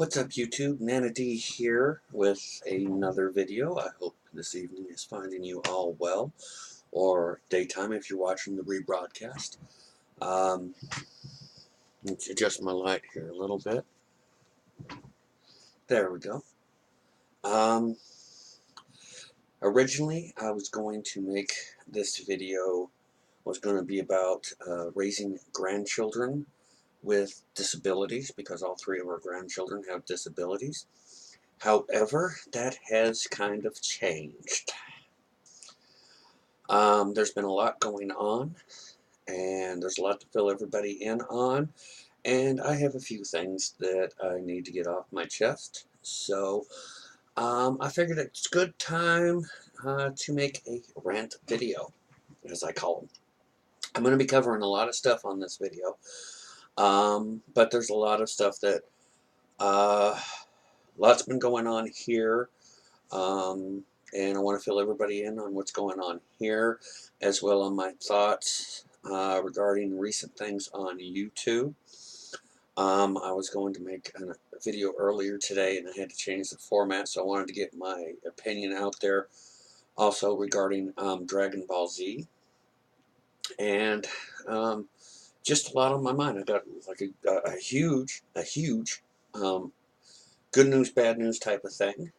What's up, YouTube? Nanna D here with another video. I hope this evening is finding you all well, or daytime if you're watching the rebroadcast. Let's adjust my light here a little bit. There we go. Originally, I was going to make this video was going to be about raising grandchildren with disabilities, because all three of our grandchildren have disabilities. However, that has kind of changed. There's been a lot going on, and there's a lot to fill everybody in on, and I have a few things that I need to get off my chest. So I figured it's a good time to make a rant video, as I call them. I'm going to be covering a lot of stuff on this video, but there's a lot of stuff that lots been going on here. And I want to fill everybody in on what's going on here, as well on my thoughts regarding recent things on YouTube. I was going to make a video earlier today, and I had to change the format, so I wanted to get my opinion out there. Also regarding Dragonball Z, and just a lot on my mind. I got like a huge good news, bad news type of thing.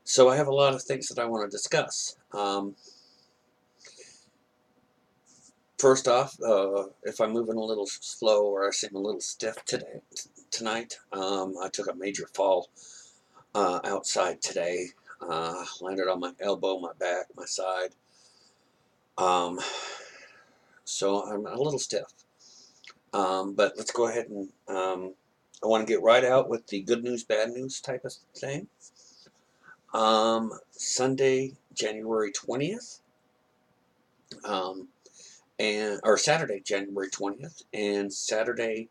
So I have a lot of things that I want to discuss. First off, if I'm moving a little slow or I seem a little stiff tonight, I took a major fall outside today. Landed on my elbow, my back, my side. So I'm a little stiff. But let's go ahead and I want to get right out with the good news, bad news type of thing. Sunday, January 20th, or Saturday, January 20th, and Saturday,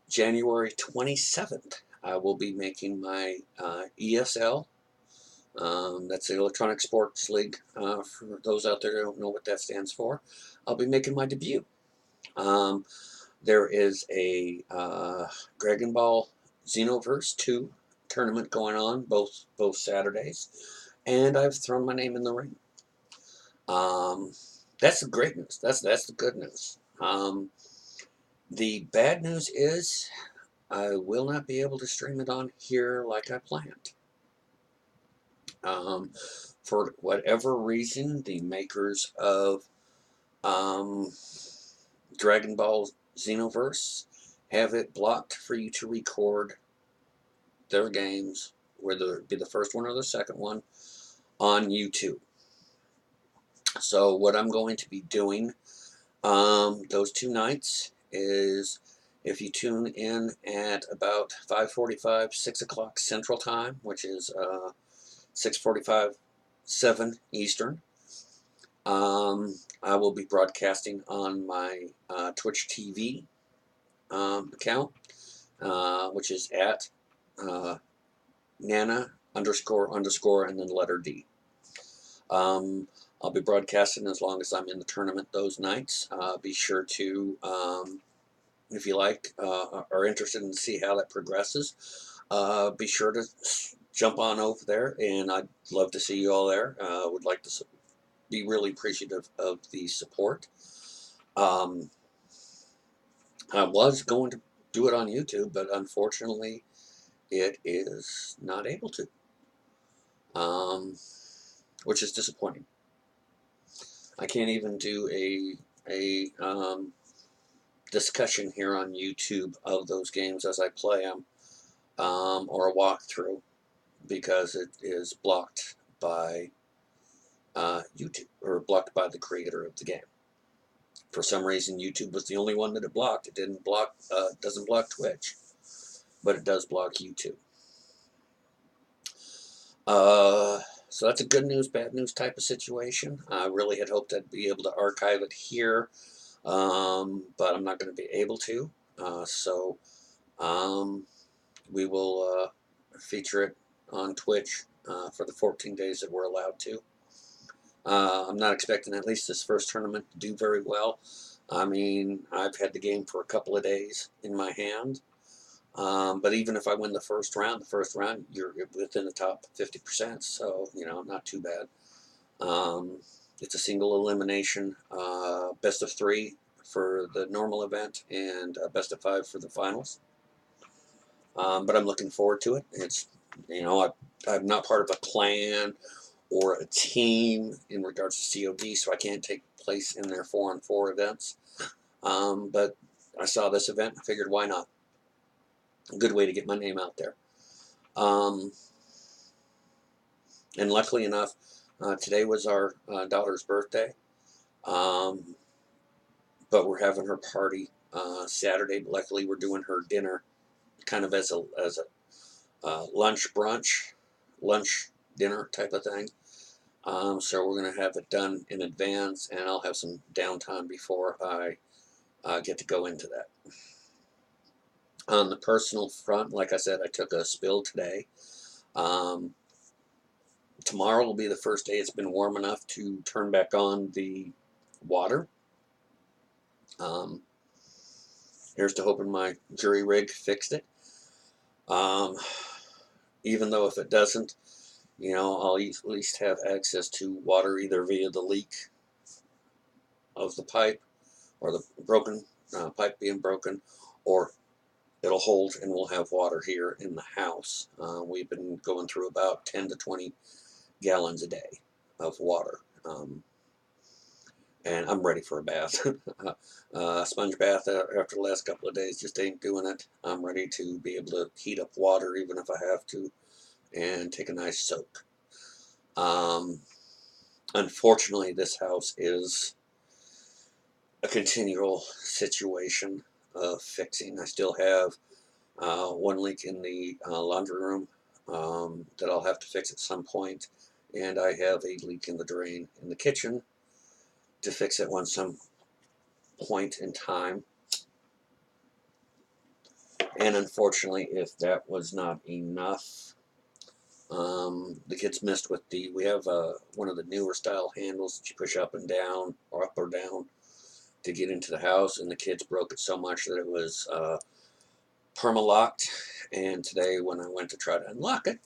January 27th, I will be making my ESL. That's the Electronic Sports League. For those out there who don't know what that stands for, I'll be making my debut. There is a Dragonball Xenoverse 2 tournament going on both Saturdays, and I've thrown my name in the ring. That's the great news. That's the good news. The bad news is I will not be able to stream it on here like I planned. For whatever reason, the makers of Dragon Ball Xenoverse have it blocked for you to record their games, whether it be the first one or the second one, on YouTube. So what I'm going to be doing those two nights is, if you tune in at about 5:45, 6 o'clock Central Time, which is 6:45, 7 Eastern, I will be broadcasting on my Twitch TV account, which is at Nanna __ and then letter D. I'll be broadcasting as long as I'm in the tournament those nights. Be sure to, if you like, are interested in see how that progresses, be sure to jump on over there, and I'd love to see you all there. Would like to be really appreciative of the support. I was going to do it on YouTube, but unfortunately it is not able to, which is disappointing. I can't even do a discussion here on YouTube of those games as I play them, or a walkthrough, because it is blocked by YouTube, or blocked by the creator of the game. For some reason, YouTube was the only one that it blocked. It didn't block, doesn't block Twitch, but it does block YouTube. So that's a good news, bad news type of situation. I really had hoped I'd be able to archive it here, but I'm not going to be able to. So we will feature it on Twitch for the 14 days that we're allowed to. I'm not expecting at least this first tournament to do very well. I mean, I've had the game for a couple of days in my hand. But even if I win the first round, you're within the top 50%, so not too bad. It's a single elimination, best of 3 for the normal event, and best of 5 for the finals. But I'm looking forward to it. I'm not part of a clan or a team in regards to COD, so I can't take place in their 4-on-4 events. But I saw this event, I figured why not? A good way to get my name out there. And luckily enough, today was our daughter's birthday. But we're having her party Saturday. But luckily, we're doing her dinner kind of as a lunch dinner type of thing. So we're going to have it done in advance, and I'll have some downtime before I get to go into that. On the personal front, like I said, I took a spill today. Tomorrow will be the first day it's been warm enough to turn back on the water. Here's to hoping my jury rig fixed it. Even though if it doesn't, I'll at least have access to water either via the leak of the pipe or the broken pipe being broken, or it'll hold and we'll have water here in the house. We've been going through about 10 to 20 gallons a day of water. And I'm ready for a bath. Sponge bath after the last couple of days just ain't doing it. I'm ready to be able to heat up water even if I have to, and take a nice soak. Unfortunately, this house is a continual situation of fixing. I still have one leak in the laundry room that I'll have to fix at some point, and I have a leak in the drain in the kitchen to fix at some point in time. And unfortunately, if that was not enough, the kids messed with we have one of the newer style handles that you push up and down, or up or down, to get into the house, and the kids broke it so much that it was perma-locked. And today when I went to try to unlock it,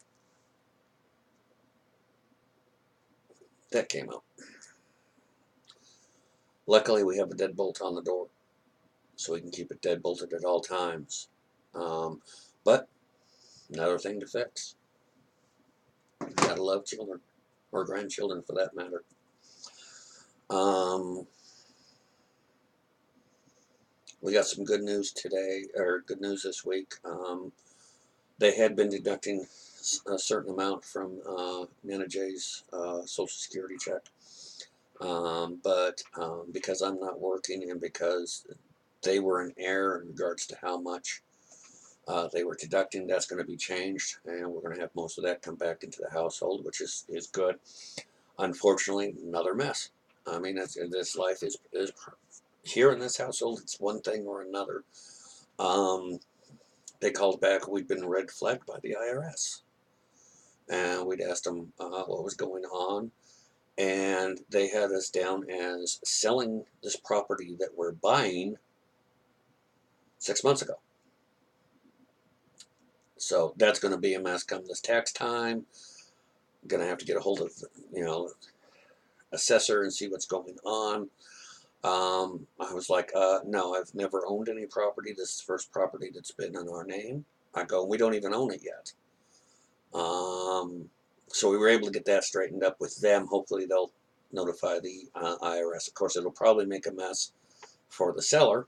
that came out. Luckily, we have a deadbolt on the door, so we can keep it deadbolted at all times. But another thing to fix. Gotta love children, or grandchildren for that matter. We got some good news today, or good news this week. They had been deducting a certain amount from Nanna J's Social Security check. But because I'm not working, and because they were in error in regards to how much they were deducting, that's going to be changed, and we're going to have most of that come back into the household, which is good. Unfortunately, another mess. I mean, this life is here in this household. It's one thing or another. They called back. We'd been red flagged by the IRS, and we'd asked them what was going on, and they had us down as selling this property that we're buying 6 months ago. So that's going to be a mess come this tax time. I'm going to have to get a hold of assessor and see what's going on. I was like, no, I've never owned any property. This is the first property that's been in our name. I go, we don't even own it yet. So we were able to get that straightened up with them. Hopefully they'll notify the IRS. Of course, it'll probably make a mess for the seller.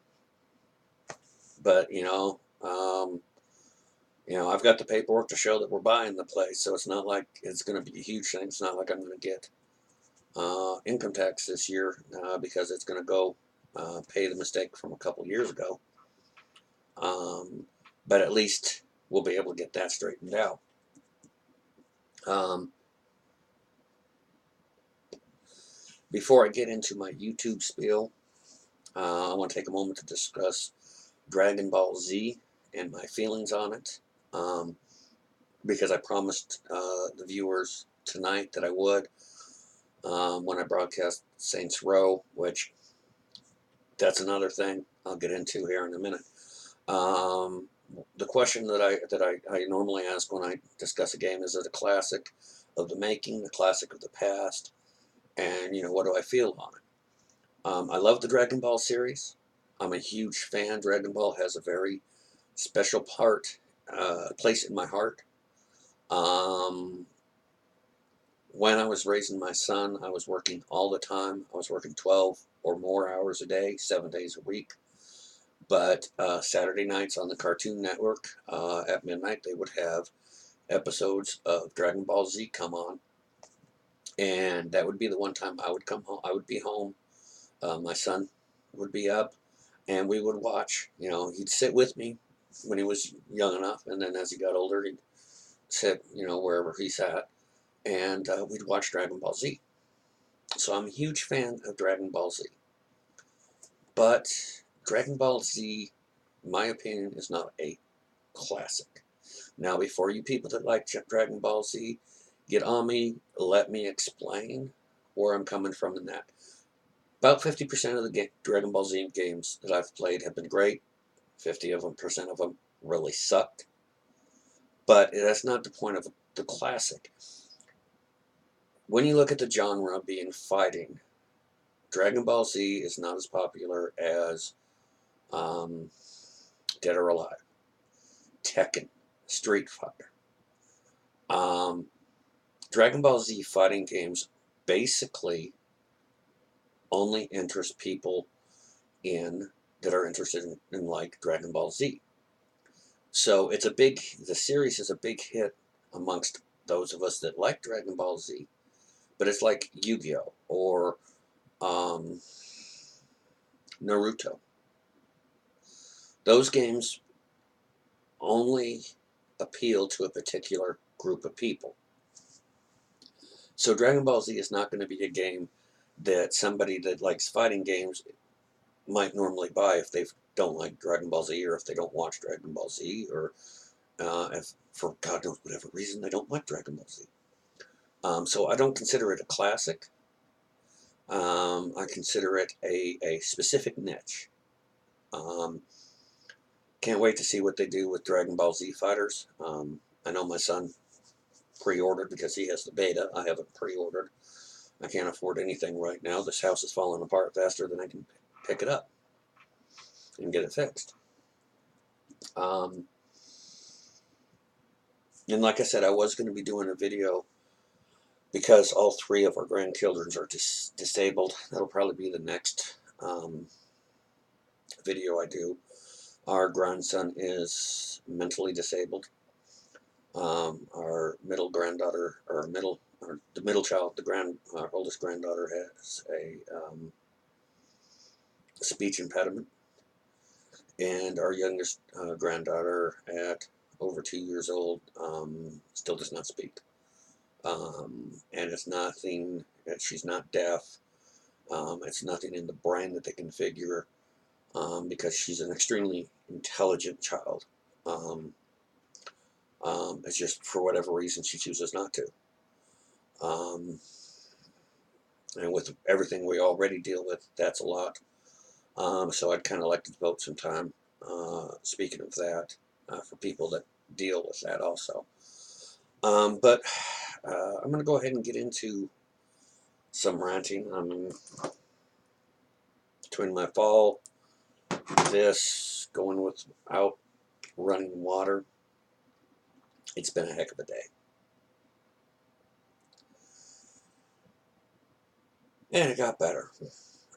But, I've got the paperwork to show that we're buying the place. So it's not like it's going to be a huge thing. It's not like I'm going to get income tax this year because it's going to go pay the mistake from a couple years ago. But at least we'll be able to get that straightened out. Before I get into my YouTube spiel, I want to take a moment to discuss Dragonball Z and my feelings on it, because I promised the viewers tonight that I would when I broadcast Saints Row, which that's another thing I'll get into here in a minute. the question that I normally ask when I discuss a game, is it a classic of the making, a classic of the past, and what do I feel on it? I love the Dragon Ball series. I'm a huge fan. Dragon Ball has a very special place in my heart. Um, when I was raising my son, I was working all the time. I was working 12 or more hours a day, 7 days a week. But Saturday nights on the Cartoon Network at midnight, they would have episodes of Dragon Ball Z come on. And that would be the one time I would come home. I would be home. My son would be up, and we would watch. He'd sit with me when he was young enough, and then as he got older, he'd sit, wherever he sat, and we'd watch Dragon Ball Z. So I'm a huge fan of Dragon Ball Z. But Dragon Ball Z, in my opinion, is not a classic. Now, before you people that like Dragon Ball Z get on me, let me explain where I'm coming from in that. About 50% of the Dragon Ball Z games that I've played have been great. 50% of them really sucked. But that's not the point of the classic. When you look at the genre being fighting, Dragon Ball Z is not as popular as Dead or Alive, Tekken, Street Fighter. Dragon Ball Z fighting games basically only interest people that are interested in like Dragon Ball Z. So the series is a big hit amongst those of us that like Dragon Ball Z. But it's like Yu-Gi-Oh! Or Naruto. Those games only appeal to a particular group of people. So Dragon Ball Z is not going to be a game that somebody that likes fighting games might normally buy if they don't like Dragon Ball Z, or if they don't watch Dragon Ball Z, or if for God knows whatever reason they don't like Dragon Ball Z. So I don't consider it a classic. I consider it a specific niche. Can't wait to see what they do with Dragon Ball Z Fighters. I know my son pre-ordered because he has the beta. I haven't pre-ordered. I can't afford anything right now. This house is falling apart faster than I can pick it up and get it fixed. And like I said, I was going to be doing a video because all three of our grandchildren are disabled. That'll probably be the next video I do. Our grandson is mentally disabled. Our middle granddaughter, or the middle child, our oldest granddaughter has a speech impediment, and our youngest granddaughter, at over 2 years old, still does not speak. And it's nothing that she's not deaf. It's nothing in the brain that they can figure, because she's an extremely intelligent child. It's just for whatever reason she chooses not to. And with everything we already deal with, that's a lot. So I'd kind of like to devote some time speaking of that for people that deal with that also. But I'm going to go ahead and get into some ranting. Between my fall, going without running water, it's been a heck of a day. And it got better.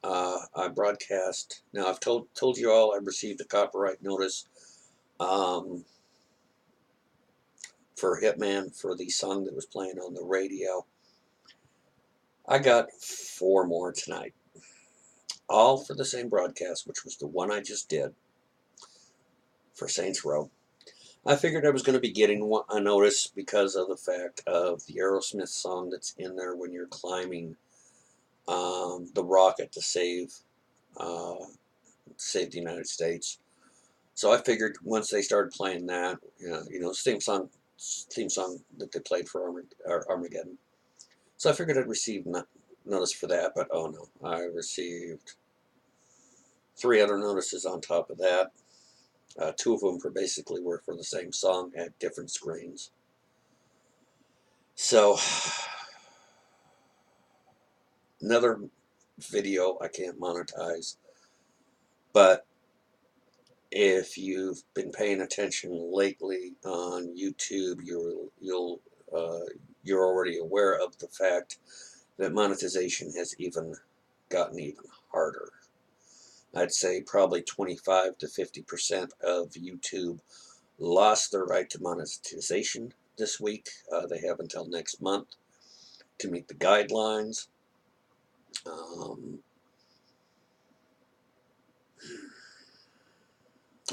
I broadcast. Now, I've told you all I received a copyright notice for Hitman for the song that was playing on the radio. I got 4 more tonight, all for the same broadcast, which was the one I just did for Saints Row. I figured I was going to be getting a notice because of the fact of the Aerosmith song that's in there when you're climbing the rocket to save the United States. So I figured once they started playing that, theme song that they played for Armageddon. So I figured I'd receive notice for that, but oh no, I received 3 other notices on top of that. Two of them basically were for the same song at different screens. So, another video I can't monetize, but if you've been paying attention lately on YouTube, you're already aware of the fact that monetization has gotten even harder. I'd say probably 25 to 50% of YouTube lost their right to monetization this week. They have until next month to meet the guidelines.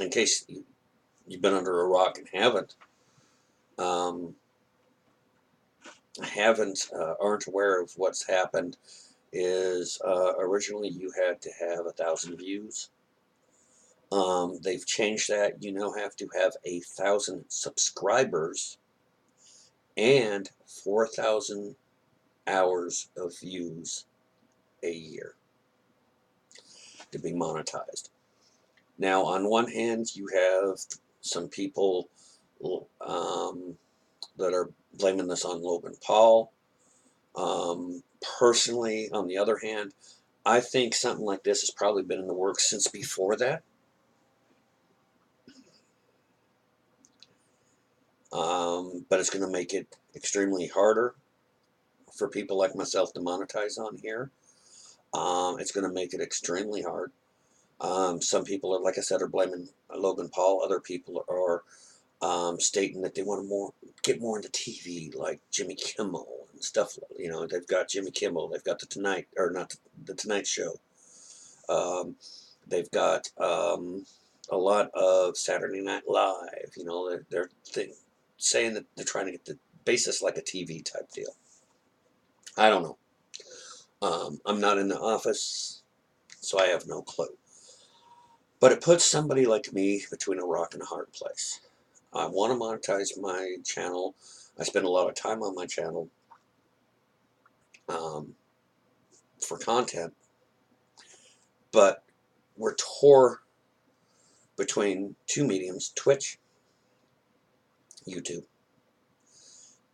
In case you've been under a rock and um, aren't aware of what's happened, is originally you had to have 1,000 views. They've changed that. You now have to have 1,000 subscribers and 4,000 hours of views a year to be monetized. Now, on one hand, you have some people that are blaming this on Logan Paul. Personally, on the other hand, I think something like this has probably been in the works since before that. But it's going to make it extremely harder for people like myself to monetize on here. It's going to make it extremely hard. Some people are, like I said, are blaming Logan Paul. Other people are stating that they want to get more into TV, like Jimmy Kimmel and stuff. You know, they've got Jimmy Kimmel, they've got the Tonight Show. They've got a lot of Saturday Night Live. You know, they're saying that they're trying to get the basis like a TV type deal. I don't know. I'm not in the office, so I have no clue. But it puts somebody like me between a rock and a hard place. I want to monetize my channel. I spend a lot of time on my channel for content, but we're torn between two mediums, Twitch, YouTube.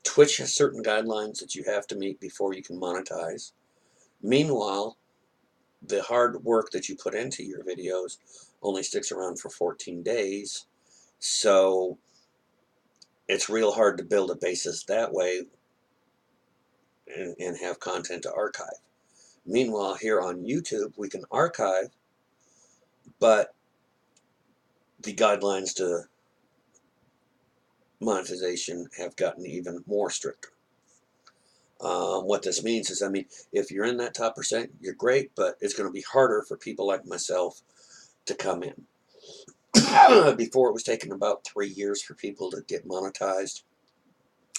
Twitch has certain guidelines that you have to meet before you can monetize. Meanwhile, the hard work that you put into your videos only sticks around for 14 days. So it's real hard to build a basis that way and have content to archive. Meanwhile, here on YouTube, we can archive, but the guidelines to monetization have gotten even more stricter. What this means is, I mean, if you're in that top percent, you're great, but it's going to be harder for people like myself to come in. Before, it was taking about 3 years for people to get monetized.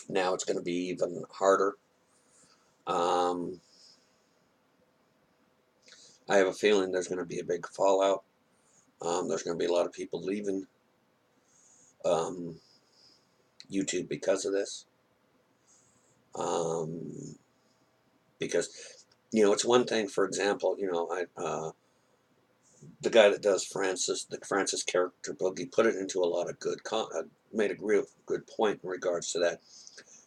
Now it's going to be even harder. I have a feeling there's going to be a big fallout. There's going to be a lot of people leaving YouTube because of this. Because, you know, it's one thing, for example, you know, the guy that does the Francis character Boogie, put it into a lot of made a real good point in regards to that.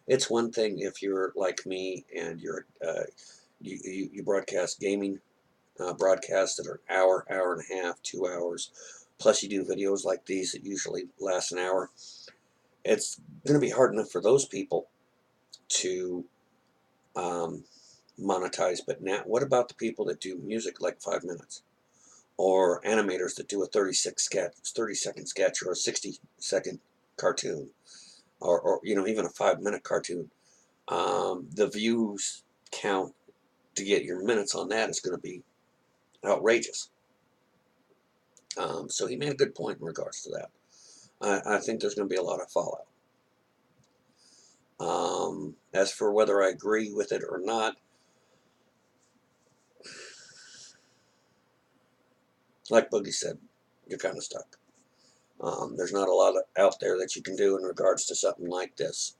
It's one thing if you're like me and you broadcast gaming broadcasts that are hour and a half, 2 hours, plus you do videos like these that usually last an hour. It's going to be hard enough for those people to monetize. But now, what about the people that do music like 5 minutes? Or animators that do a 30-second sketch or a 60-second cartoon, or you know, even a 5-minute cartoon. The views count to get your minutes on that is going to be outrageous. So he made a good point in regards to that. I think there's going to be a lot of fallout. As for whether I agree with it or not, like Boogie said, you're kind of stuck. There's not a lot out there that you can do in regards to something like this,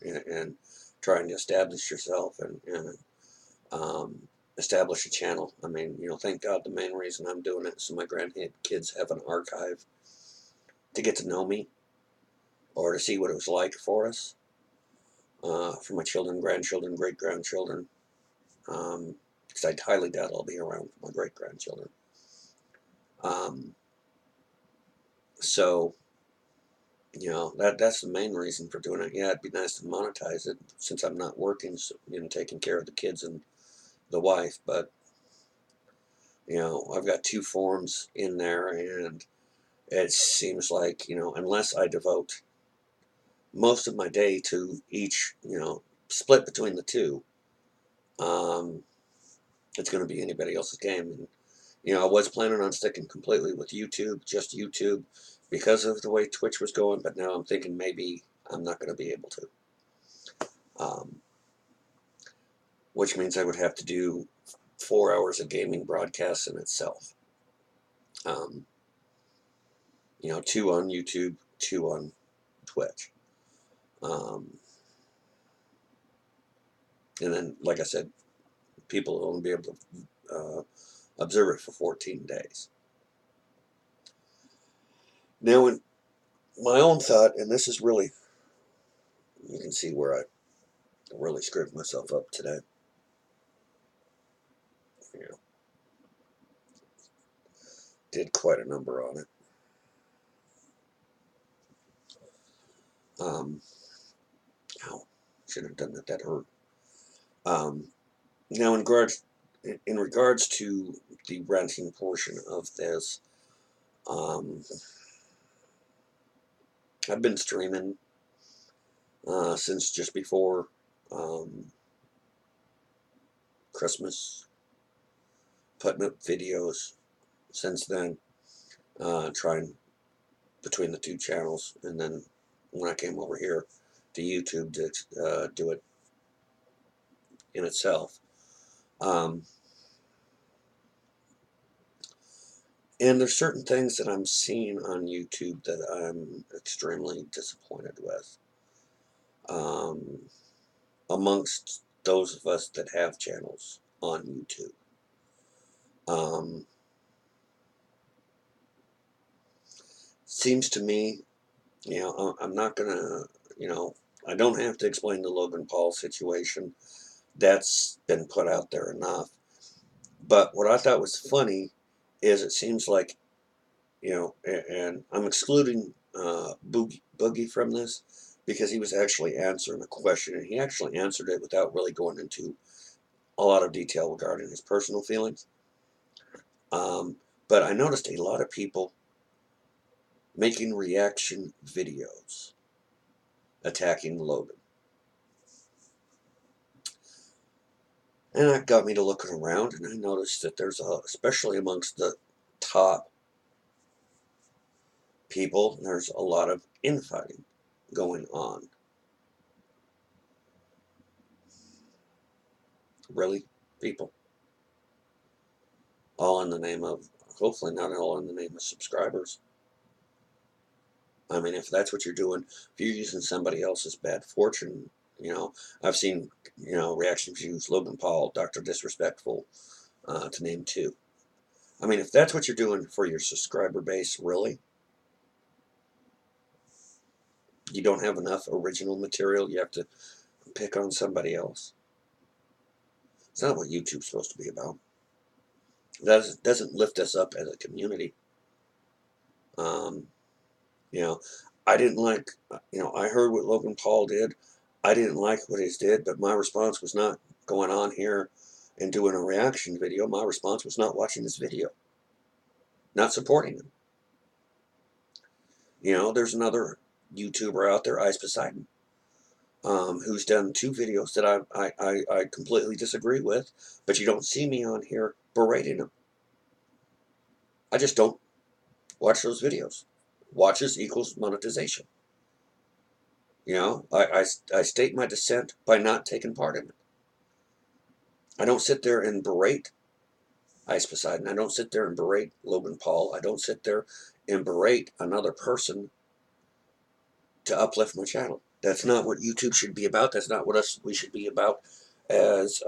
and trying to establish yourself and establish a channel. I mean, you know, thank God the main reason I'm doing it is so my grandkids have an archive to get to know me or to see what it was like for us, for my children, grandchildren, great-grandchildren, because I highly doubt I'll be around for my great-grandchildren. So, that's the main reason for doing it. Yeah, it'd be nice to monetize it since I'm not working, so, taking care of the kids and the wife, but, I've got 2 forms in there, and it seems like, unless I devote most of my day to each, split between the two, um, it's going to be anybody else's game. And, I was planning on sticking completely with YouTube, just YouTube, because of the way Twitch was going, but now I'm thinking maybe I'm not going to be able to. Which means I would have to do 4 hours of gaming broadcasts in itself. 2 on YouTube, 2 on Twitch. And then, like I said, people will only be able to observe it for 14 days. Now, in my own thought, and this is really, you can see where I really screwed myself up today. Did quite a number on it. Ow, shouldn't have done that. That hurt. Now, in regards to the renting portion of this, I've been streaming since just before Christmas, putting up videos since then, trying between the 2 channels, and then when I came over here to YouTube to do it in itself. And there's certain things that I'm seeing on YouTube that I'm extremely disappointed with. Amongst those of us that have channels on YouTube. Seems to me, I'm not gonna, I don't have to explain the Logan Paul situation. That's been put out there enough. But what I thought was funny is it seems like, and I'm excluding Boogie from this because he was actually answering a question, and he actually answered it without really going into a lot of detail regarding his personal feelings. But I noticed a lot of people making reaction videos attacking Logan. And that got me to looking around, and I noticed that there's especially amongst the top people, there's a lot of infighting going on. Really, people? All in the name of, hopefully not all in the name of subscribers. I mean, if that's what you're doing, if you're using somebody else's bad fortune, I've seen, reaction views, Logan Paul, Dr. Disrespectful, to name 2. I mean, if that's what you're doing for your subscriber base, really? You don't have enough original material, you have to pick on somebody else. It's not what YouTube's supposed to be about. That doesn't lift us up as a community. I didn't like, I heard what Logan Paul did. I didn't like what he did, but my response was not going on here and doing a reaction video. My response was not watching this video, not supporting him. There's another YouTuber out there, Ice Poseidon, who's done 2 videos that I completely disagree with, but you don't see me on here berating him. I just don't watch those videos. Watches equals monetization. I state my dissent by not taking part in it. I don't sit there and berate Ice Poseidon. I don't sit there and berate Logan Paul. I don't sit there and berate another person to uplift my channel. That's not what YouTube should be about. That's not what we should be about as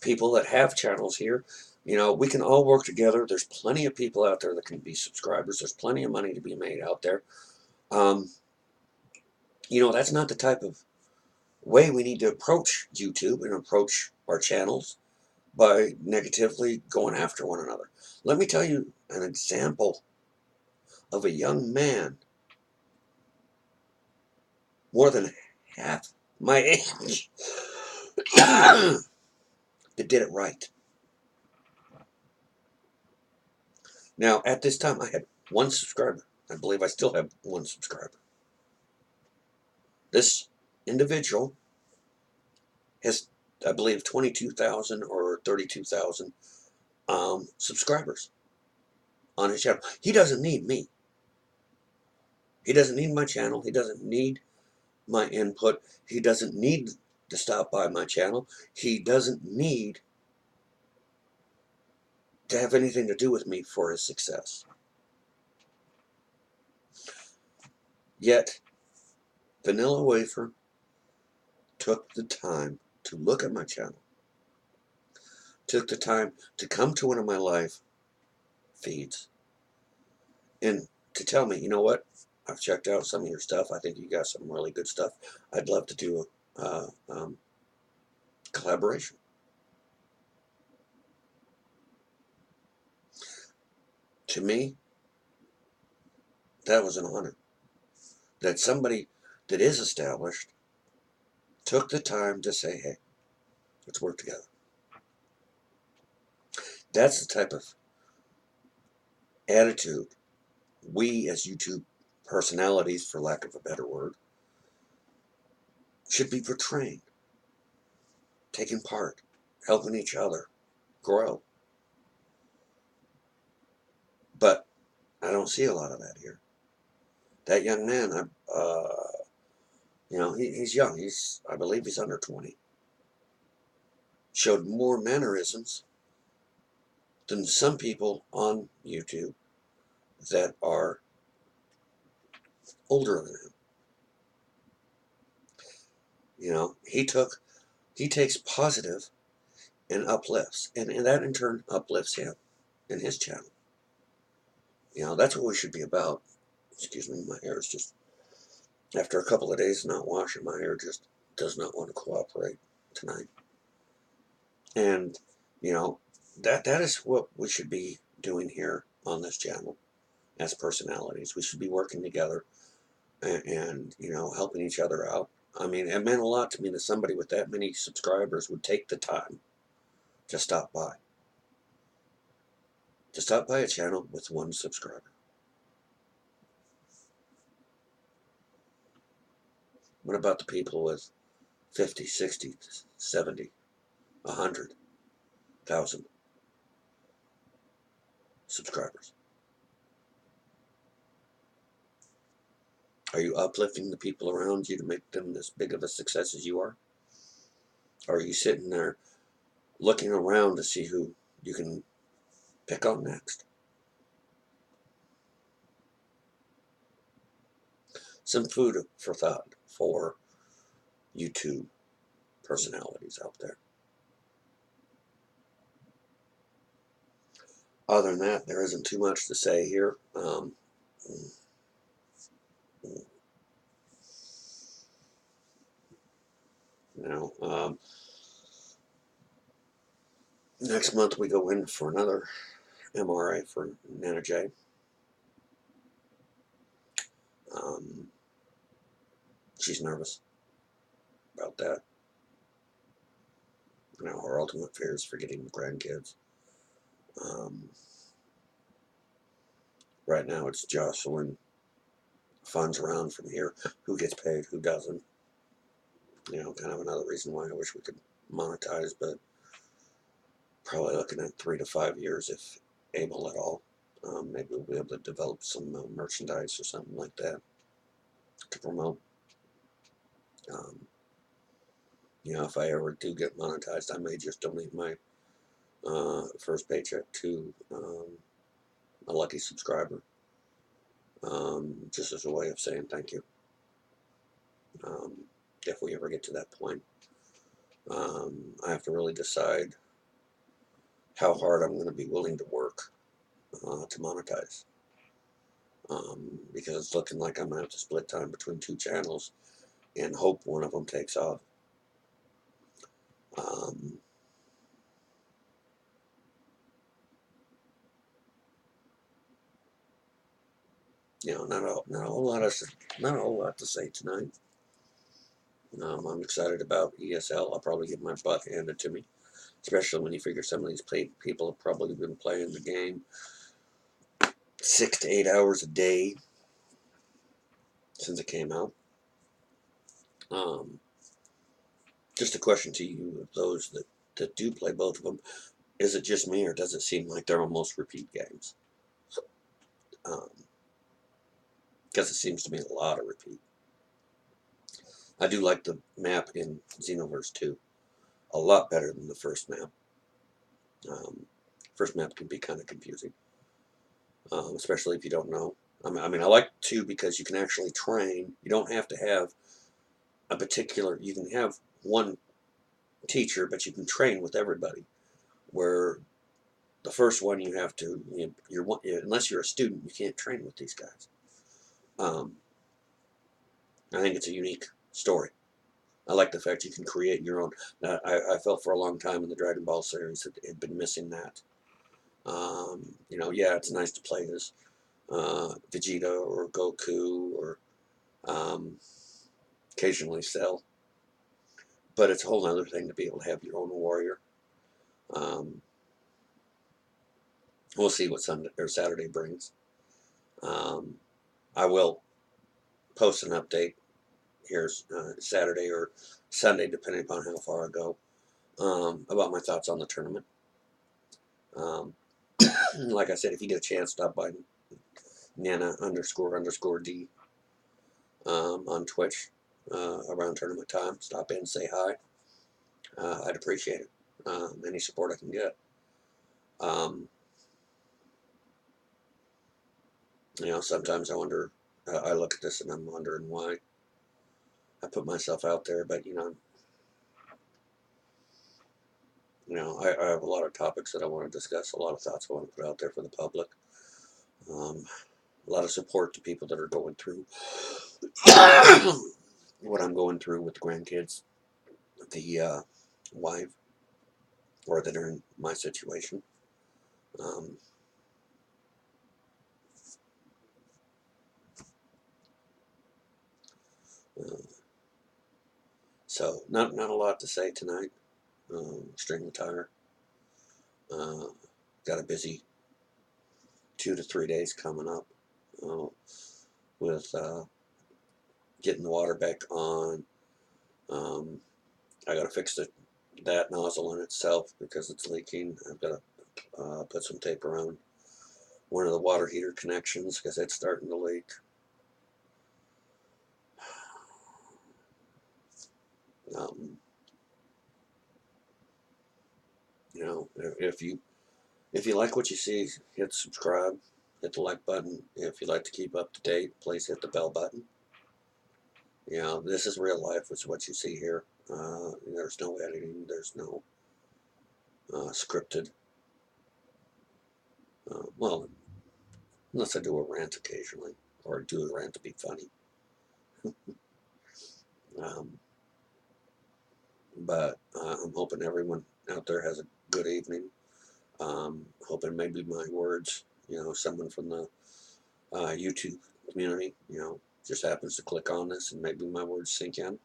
people that have channels here. You know, we can all work together. There's plenty of people out there that can be subscribers. There's plenty of money to be made out there. Um, you know, that's not the type of way we need to approach YouTube and approach our channels by negatively going after one another. Let me tell you an example of a young man more than half my age that did it right. Now, at this time, I had one subscriber. I believe I still have one subscriber. This individual has, I believe, 22,000 or 32,000 subscribers on his channel. He doesn't need me. He doesn't need my channel. He doesn't need my input. He doesn't need to stop by my channel. He doesn't need to have anything to do with me for his success. Yet, Vanilla Wafer took the time to look at my channel, took the time to come to one of my live feeds, and to tell me, you know what, I've checked out some of your stuff. I think you got some really good stuff. I'd love to do a collaboration. To me, that was an honor. That somebody that is established took the time to say, hey, let's work together. That's the type of attitude we as YouTube personalities, for lack of a better word, should be portraying, taking part, helping each other grow. But I don't see a lot of that here. That young man, you know, he's young. I believe he's under 20. Showed more mannerisms than some people on YouTube that are older than him. You know, he takes positive and uplifts, and that in turn uplifts him and his channel. You know, that's what we should be about. Excuse me, my hair is just, after a couple of days not washing, my hair just does not want to cooperate tonight. And, you know, that is what we should be doing here on this channel as personalities. We should be working together and you know, helping each other out. I mean, it meant a lot to me that somebody with that many subscribers would take the time to stop by. To stop by a channel with one subscriber. What about the people with 50, 60, 70, 100,000 subscribers? Are you uplifting the people around you to make them as big of a success as you are? Or are you sitting there looking around to see who you can pick on next? Some food for thought for YouTube personalities out there. Other than that, there isn't too much to say here. You know, next month we go in for another MRA for Nanna J. She's nervous about that. You know, her ultimate fear is forgetting the grandkids. Right now it's jostling funds around from here. Who gets paid, who doesn't. You know, kind of another reason why I wish we could monetize, but probably looking at 3 to 5 years if able at all. Maybe we'll be able to develop some merchandise or something like that to promote. You know, if I ever do get monetized, I may just donate my first paycheck to a lucky subscriber, just as a way of saying thank you. If we ever get to that point, I have to really decide how hard I'm going to be willing to work to monetize. Because it's looking like I'm going to have to split time between 2 channels and hope one of them takes off. Um, not a whole lot to say tonight. I'm excited about ESL. I'll probably get my butt handed to me, especially when you figure some of these people have probably been playing the game 6 to 8 hours a day since it came out. Just a question to you, those that do play both of them, is it just me, or does it seem like they're almost repeat games? Because it seems to be a lot of repeat. I do like the map in Xenoverse 2 a lot better than the first map. First map can be kind of confusing, especially if you don't know. I mean, I like 2 because you can actually train. You don't have to have a particular, you can have one teacher, but you can train with everybody. Where the first one you have to, unless you're a student, you can't train with these guys. I think it's a unique story. I like the fact you can create your own. I felt for a long time in the Dragonball series that it had been missing that. Yeah, it's nice to play as Vegeta or Goku or occasionally Cell, but it's a whole other thing to be able to have your own warrior. We'll see what Sunday or Saturday brings. I will post an update here Saturday or Sunday, depending upon how far I go, about my thoughts on the tournament. Like I said, if you get a chance, stop by Nanna __ D on Twitch around tournament time. Stop in, say hi. I'd appreciate it. Any support I can get. Sometimes I wonder. I look at this and I'm wondering why I put myself out there, but I have a lot of topics that I want to discuss, a lot of thoughts I want to put out there for the public. A lot of support to people that are going through what I'm going through with the grandkids, the wife, or that are in my situation. So not a lot to say tonight. Extremely tired. Got a busy 2 to 3 days coming up with getting the water back on. I got to fix that nozzle in itself because it's leaking. I've got to put some tape around one of the water heater connections because it's starting to leak. If you like what you see, hit subscribe, hit the like button. If you'd like to keep up to date, please hit the bell button. This is real life. It's what you see here. There's no editing. There's no scripted. Well, unless I do a rant occasionally, or do a rant to be funny. But I'm hoping everyone out there has a good evening. Hoping maybe my words, someone from the YouTube community, just happens to click on this and maybe my words sink in.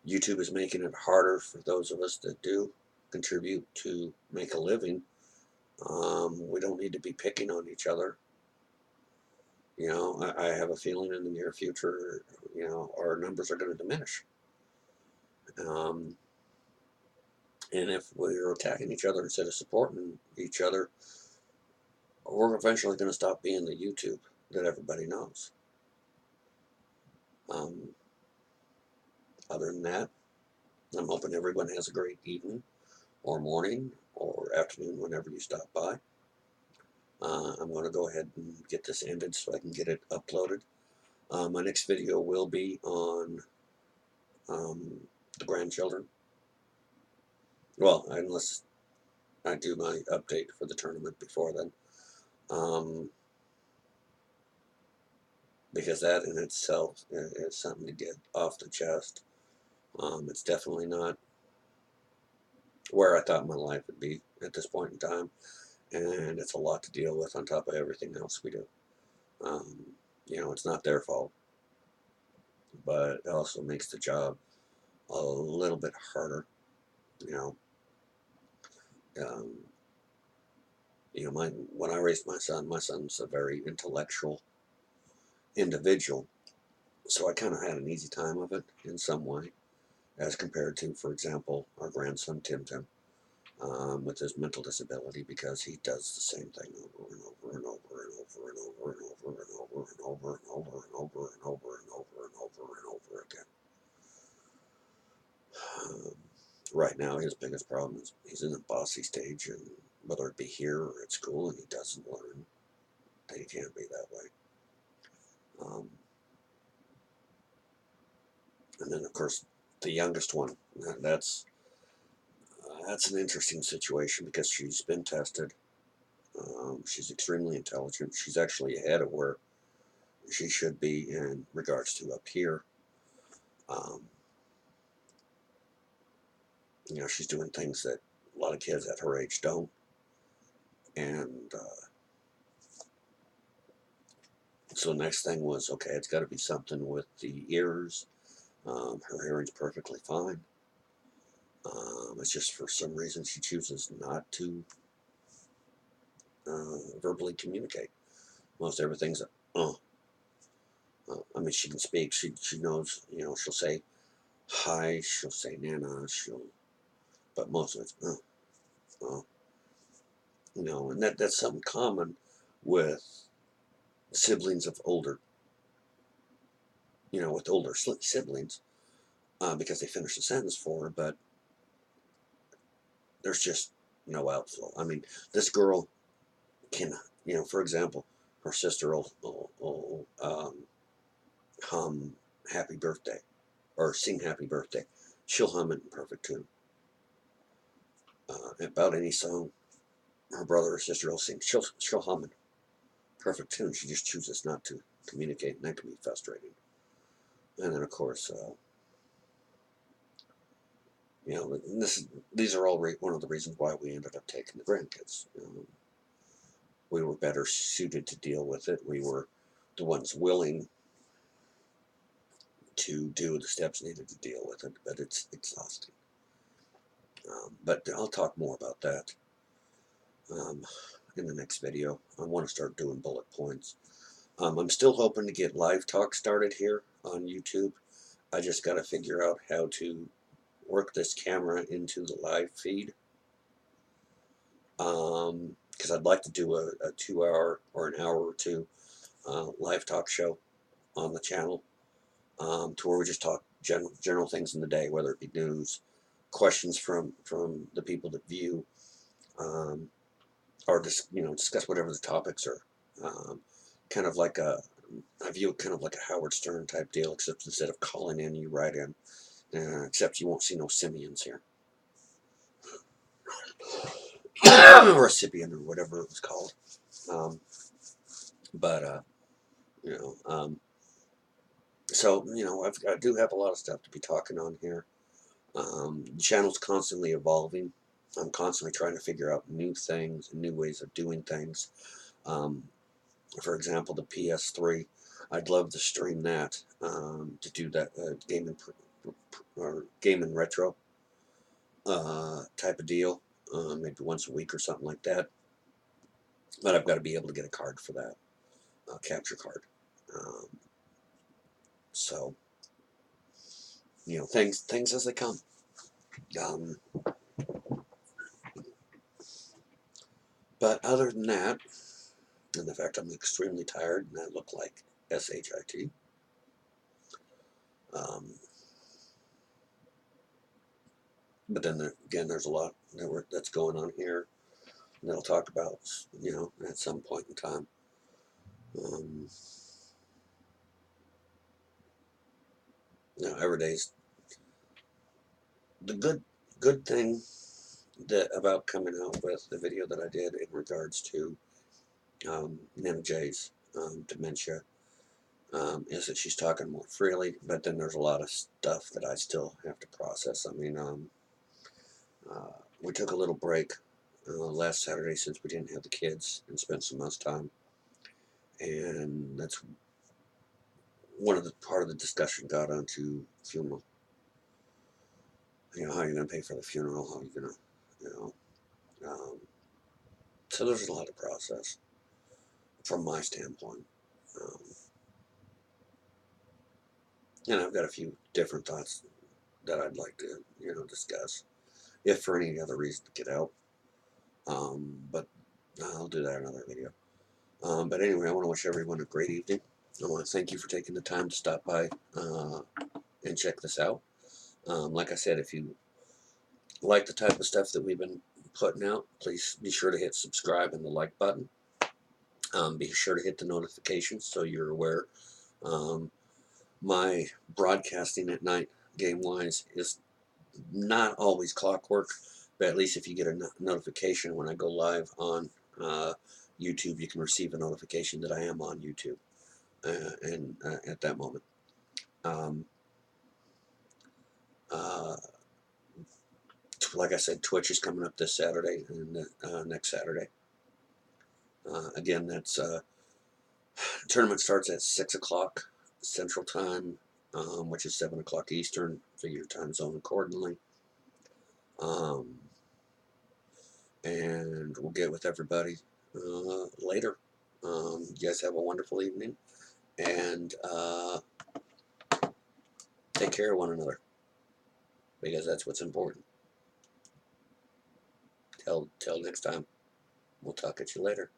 YouTube is making it harder for those of us that do contribute to make a living. We don't need to be picking on each other. I have a feeling in the near future, our numbers are going to diminish. And if we're attacking each other instead of supporting each other, we're eventually going to stop being the YouTube that everybody knows. Other than that, I'm hoping everyone has a great evening or morning or afternoon whenever you stop by. I'm going to go ahead and get this ended so I can get it uploaded. My next video will be on the grandchildren. Well, unless I do my update for the tournament before then. Because that in itself is something to get off the chest. It's definitely not where I thought my life would be at this point in time, and it's a lot to deal with on top of everything else we do. Um, it's not their fault, but it also makes the job a little bit harder. You know, um, when I raised my son's a very intellectual individual, so I kind of had an easy time of it in some way, as compared to, for example, our grandson Tim Tim. With his mental disability, because he does the same thing over and over and over and over and over and over and over and over and over and over and over and over and over and over again. Um, right now, his biggest problem is he's in the bossy stage, and whether it be here or at school, and he doesn't learn that he can't be that way. And then, of course, the youngest one. That's an interesting situation because she's been tested. She's extremely intelligent. She's actually ahead of where she should be in regards to up here. Um, she's doing things that a lot of kids at her age don't. And so the next thing was, okay, it's got to be something with the ears. Her hearing's perfectly fine. It's just for some reason she chooses not to verbally communicate. Most everything's I mean, she can speak. She knows. She'll say hi. She'll say Nana. But most of it's uh. And that's something common with siblings of older, with older siblings, because they finish the sentence for her, but there's just no outflow. I mean, this girl can, for example, her sister will hum happy birthday or sing happy birthday. She'll hum it in perfect tune. About any song her brother or sister will sing, she'll hum it perfect tune. She just chooses not to communicate, and that can be frustrating. And then, of course, these are all one of the reasons why we ended up taking the grandkids. We were better suited to deal with it. We were the ones willing to do the steps needed to deal with it, but it's exhausting. But I'll talk more about that in the next video. I want to start doing bullet points. I'm still hoping to get live talk started here on YouTube. I just got to figure out how to work this camera into the live feed. Because I'd like to do a 2 hour or an hour or two live talk show on the channel, to where we just talk general things in the day, whether it be news, questions from the people that view, or just discuss whatever the topics are. Kind of like I view it kind of like a Howard Stern type deal, except instead of calling in, you write in. Except you won't see no simians here. Or a Sibian, or whatever it was called. But so I do have a lot of stuff to be talking on here. The channel's constantly evolving. I'm constantly trying to figure out new things and new ways of doing things. For example, the PS3, I'd love to stream that, to do that game and retro type of deal, maybe once a week or something like that. But I've got to be able to get a card for that, capture card. So things as they come. But other than that, and the fact I'm extremely tired and I look like SHIT. But then again, there's a lot that's going on here that I'll talk about, at some point in time. Every day's the good thing about coming out with the video that I did in regards to Nanna J's dementia. Is that she's talking more freely, but then there's a lot of stuff that I still have to process. I mean, we took a little break last Saturday since we didn't have the kids and spent some most time, and that's one of the part of the discussion got onto funeral. You know, how are you going to pay for the funeral? How are you going to, you know, so there's a lot of process from my standpoint. Um, and I've got a few different thoughts that I'd like to, you know, discuss, if for any other reason to get out. But I'll do that in another video. But anyway, I want to wish everyone a great evening. I want to thank you for taking the time to stop by and check this out. Like I said, if you like the type of stuff that we've been putting out, please be sure to hit subscribe and the like button. Be sure to hit the notifications so you're aware. My broadcasting at night, game-wise, is not always clockwork, but at least if you get a notification when I go live on YouTube, you can receive a notification that I am on YouTube and at that moment. Like I said, Twitch is coming up this Saturday and next Saturday. Again, that's tournament starts at 6 o'clock Central Time, which is 7 o'clock Eastern. Figure your time zone accordingly. And we'll get with everybody later. You guys have a wonderful evening, and take care of one another, because that's what's important. Till next time, we'll talk at you later.